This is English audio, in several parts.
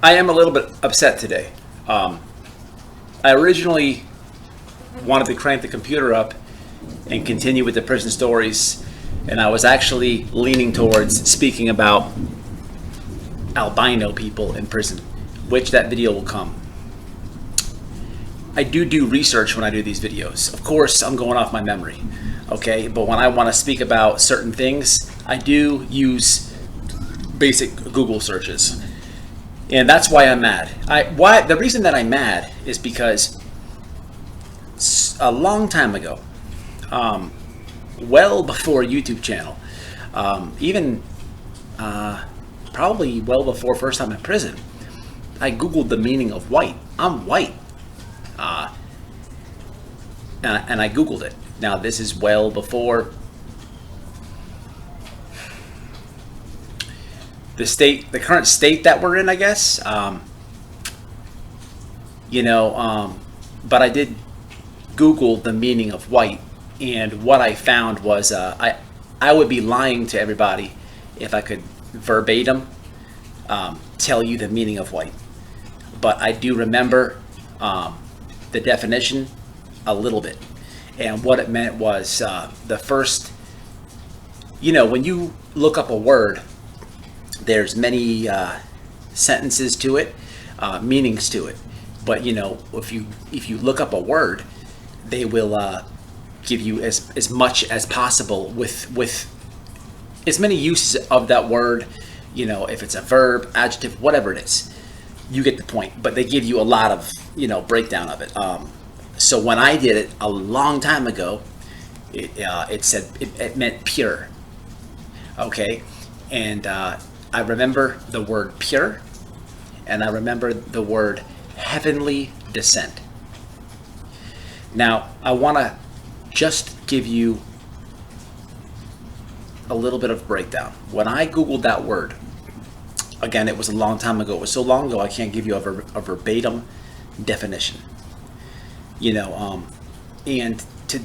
I am a little bit upset today. I originally wanted to crank the computer up and continue with the prison stories, and I was actually leaning towards speaking about albino people in prison, which that video will come. I do research when I do these videos. Of course, I'm going off my memory, okay? But when I want to speak about certain things, I do use basic Google searches. And that's why I'm mad. The reason that I'm mad is because a long time ago, well before YouTube channel, even probably well before first time in prison, I Googled the meaning of white. I'm white. And I Googled it. Now this is well before the current state that we're in, I guess. But I did Google the meaning of white, and what I found was I would be lying to everybody if I could verbatim tell you the meaning of white. But I do remember the definition a little bit, and what it meant was the first, when you look up a word, there's many sentences to it, meanings to it. But if you look up a word, they will give you as much as possible with as many uses of that word. If it's a verb, adjective, whatever it is, you get the point. But they give you a lot of breakdown of it. So when I did it a long time ago, it said it meant pure. Okay, and I remember the word pure, and I remember the word heavenly descent. Now, I want to just give you a little bit of breakdown. When I Googled that word, again, it was a long time ago. It was so long ago, I can't give you a verbatim definition. And to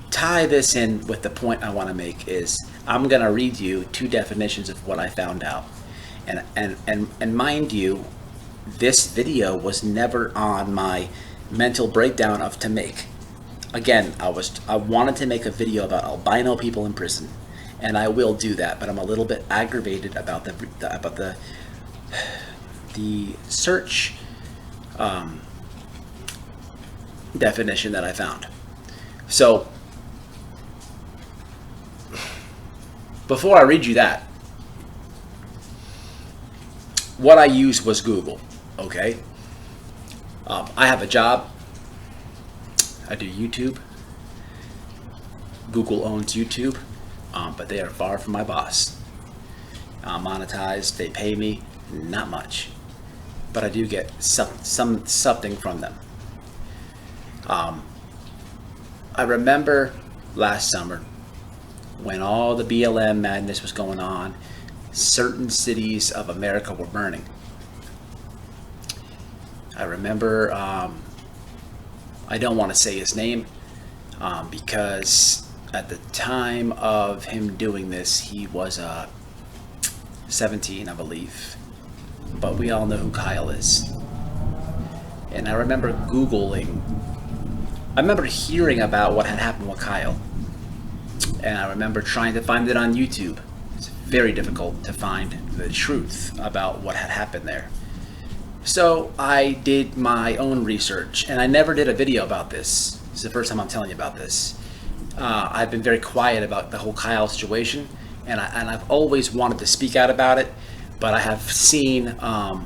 tie this in with the point I want to make is I'm going to read you two definitions of what I found out. And mind you, this video was never on my mental breakdown of to make. Again, I wanted to make a video about albino people in prison, and I will do that, but I'm a little bit aggravated about the search definition that I found. So before I read you that, what I used was Google. Okay, I have a job. I do YouTube. Google owns YouTube, but they are far from my boss. Monetized, they pay me not much, but I do get something from them. I remember last summer when all the BLM madness was going on, certain cities of America were burning. I remember, I don't want to say his name, because at the time of him doing this, he was 17, I believe. But we all know who Kyle is. And I remember I remember hearing about what had happened with Kyle. And I remember trying to find it on YouTube. It's very difficult to find the truth about what had happened there. So I did my own research, and I never did a video about this. This is the first time I'm telling you about this. I've been very quiet about the whole Kyle situation, and I've always wanted to speak out about it, but I have seen, not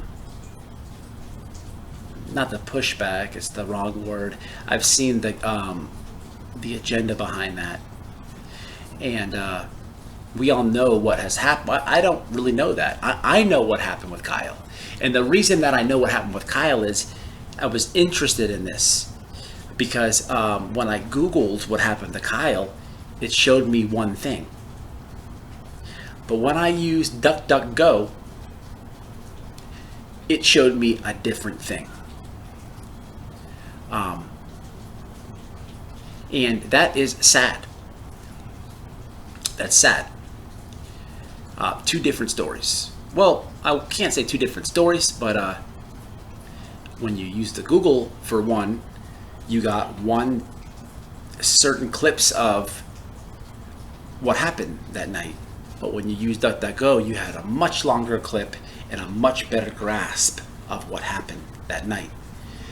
the pushback, it's the wrong word. I've seen the agenda behind that. And we all know what has happened. I don't really know that. I know what happened with Kyle. And the reason that I know what happened with Kyle is I was interested in this because when I Googled what happened to Kyle, it showed me one thing. But when I used DuckDuckGo, it showed me a different thing. And that is sad. That's sad. Two different stories. Well, I can't say two different stories, but when you use the Google for one, you got one certain clips of what happened that night. But when you use DuckDuckGo, you had a much longer clip and a much better grasp of what happened that night.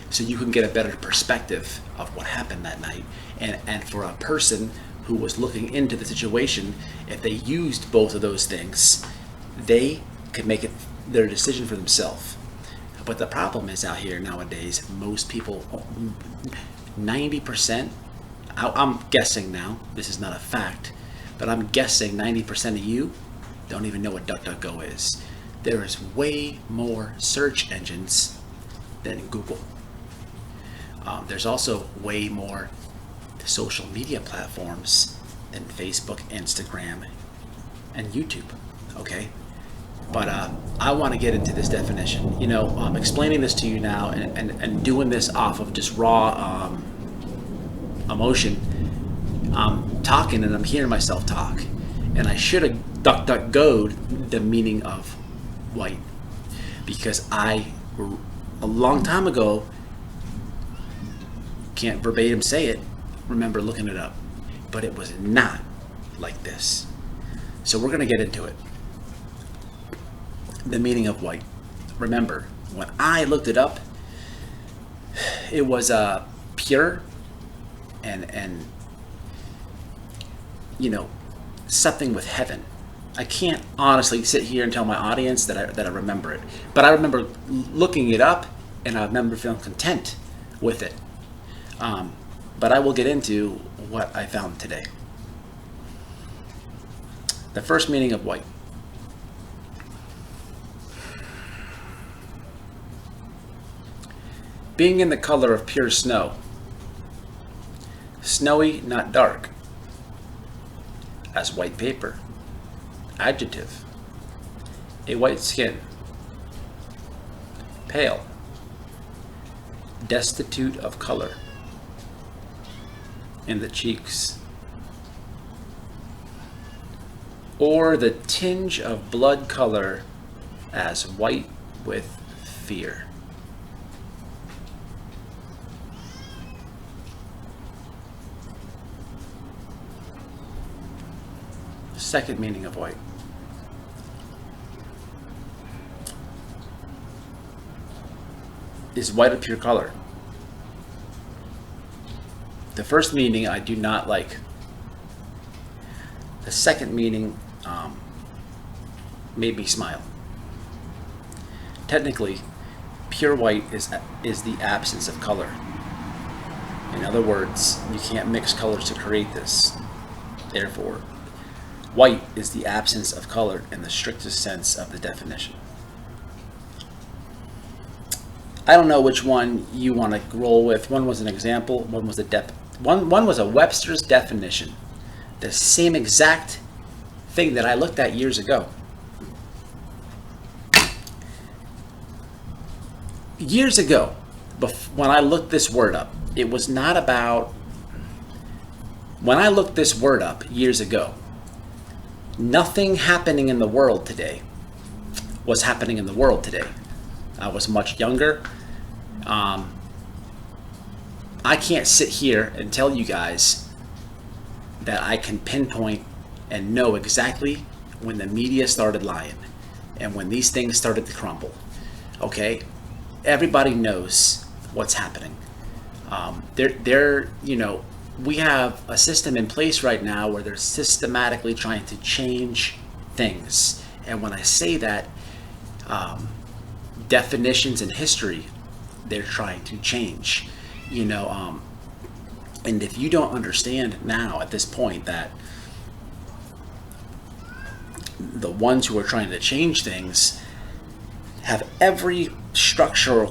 So you can get a better perspective of what happened that night. And for a person who was looking into the situation, if they used both of those things, they could make it their decision for themselves. But the problem is out here nowadays, most people, 90%, I'm guessing now, this is not a fact, but I'm guessing 90% of you don't even know what DuckDuckGo is. There is way more search engines than Google. There's also way more social media platforms than Facebook, Instagram, and YouTube. Okay? But I want to get into this definition. You know, I'm explaining this to you now and doing this off of just raw emotion. I'm talking and I'm hearing myself talk. And I should have DuckDuckGo'd the meaning of white. Because I, a long time ago, can't verbatim say it, remember looking it up. But it was not like this. So we're going to get into it. The meaning of white. Remember, when I looked it up, it was pure and you know, something with heaven. I can't honestly sit here and tell my audience that I remember it, but I remember looking it up and I remember feeling content with it. But I will get into what I found today. The first meaning of white. Being in the color of pure snow. Snowy, not dark. As white paper. Adjective. A white skin. Pale. Destitute of color. In the cheeks. Or the tinge of blood color as white with fear. Second meaning of white. Is white a pure color? The first meaning I do not like. The second meaning made me smile. Technically, pure white is the absence of color. In other words, you can't mix colors to create this. Therefore, white is the absence of color in the strictest sense of the definition. I don't know which one you want to roll with. One was an example, one was one was a Webster's definition. The same exact thing that I looked at years ago. Years ago, when I looked this word up, it was not about, when I looked this word up years ago, nothing happening in the world today was happening in the world today. I was much younger. I can't sit here and tell you guys that I can pinpoint and know exactly when the media started lying and when these things started to crumble. Okay? Everybody knows what's happening. You know, we have a system in place right now where they're systematically trying to change things. And when I say that, definitions in history, they're trying to change. You know, and if you don't understand now at this point that the ones who are trying to change things have every structure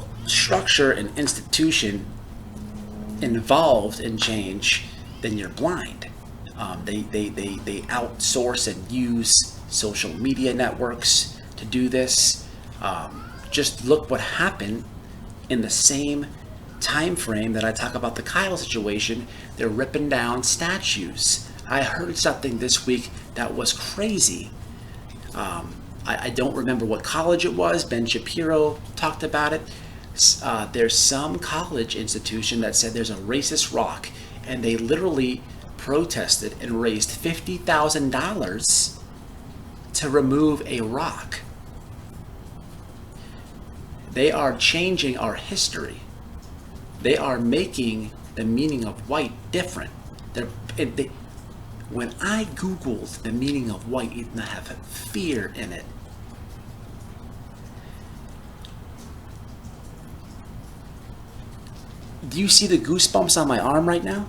and institution involved in change, then you're blind. They outsource and use social media networks to do this. Just look what happened in the same time frame that I talk about the Kyle situation. They're ripping down statues. I heard something this week that was crazy. I don't remember what college it was. Ben Shapiro talked about it. There's some college institution that said there's a racist rock, and they literally protested and raised $50,000 to remove a rock. They are changing our history. They are making the meaning of white different. When I Googled the meaning of white, it didn't have fear in it. Do you see the goosebumps on my arm right now?